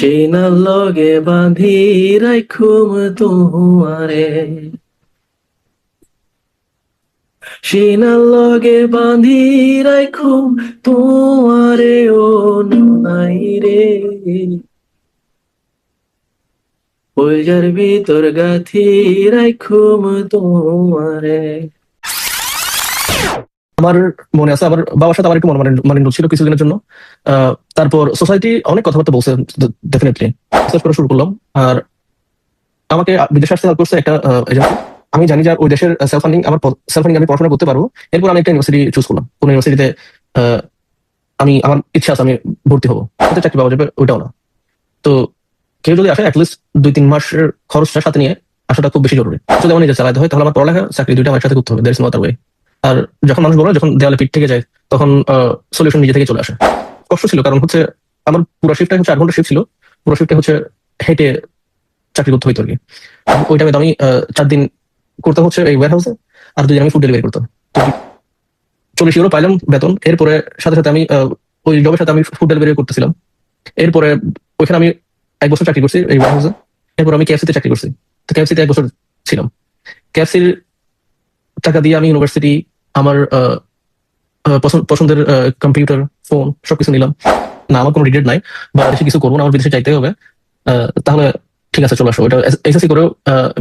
সিনার লগে বাঁধি রাইখুম তোমারে, সিনার লগে বাঁধি রাইখুম তোমারে ও নাই রে, কইজার ভিতর গাথি রাইখুম তোমারে। আমার মনে আছে আমার বাবার সাথে আমার একটু মনোমালিন্য ছিল কিছুদিনের জন্য। তারপর সোসাইটি অনেক কথাবার্তা বলছে, ডেফিনেটলি রিসার্চ করা শুরু করলাম। আর আমাকে বিদেশে আসতে হেল্প করছে একটা এজেন্সি। আমি জানি যে ওই দেশের সেলফ ফান্ডিং আমি পড়াশোনা করতে পারবো। এরপর আমি একটা ইউনিভার্সিটি চুজ করলাম, কোন ইউনিভার্সিটিতে আমি আমার ইচ্ছা আছে আমি ভর্তি হবো, সাথে চাকরি পাওয়া যাবে ওইটাও না। তো কেউ যদি আসে অ্যাটলিস্ট 2-3 মাসের খরচটা সাথে নিয়ে আসাটা খুব বেশি জরুরি। যদি আমার নিজে চালাতে হয় তাহলে আমার পড়ালেখা চাকরি দুইটা আমার সাথে করতে হবে, দ্যাটস নো আদার ওয়ে। আর যখন মানুষ বলে যখন দেওয়ালে পিঠ থেকে যায় তখন সলিউশন নিজে থেকে চলে আসে। কষ্ট ছিল, কারণ হচ্ছে আমার পুরো শিফটটা হচ্ছে 8 ঘন্টা শিফট ছিল। পুরো শিফটে হচ্ছে হেঁটে চাকরি করতে হইতো আর কি। ওই টাইমে আমি 4 দিন করতাম হচ্ছে এই ওয়্যার হাউসে, আর 2 দিন আমি ফুড ডেলিভারি করতাম। তো 40 ইউরো পাইলাম বেতন। এরপরে সাথে সাথে আমি ওই জবের সাথে আমি ফুড ডেলিভারি করতেছিলাম। এরপরে ওইখানে আমি 1 বছর চাকরি করছি এই ওয়্যার হাউসে। এরপর আমি কেএফসিতে চাকরি করছি। তো কেএফসিতে 1 বছর ছিলাম। কেএফসির টাকা দিয়ে আমি ইউনিভার্সিটি, আমার পছন্দের কম্পিউটার, ফোন সবকিছু নিলাম। না, আমার কোনো রিগ্রেট নাই, বা দেশে কিছু করবো না, আমার বিদেশে চাইতে হবে। তাহলে ঠিক আছে, চলে আসো। এটা এসএসসি করেও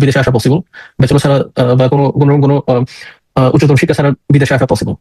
বিদেশে আসা পসিবল। ব্যাচেলর ছাড়া বা কোনো কোনো কোনো উচ্চতর শিক্ষা ছাড়া বিদেশে আসা পসিবল।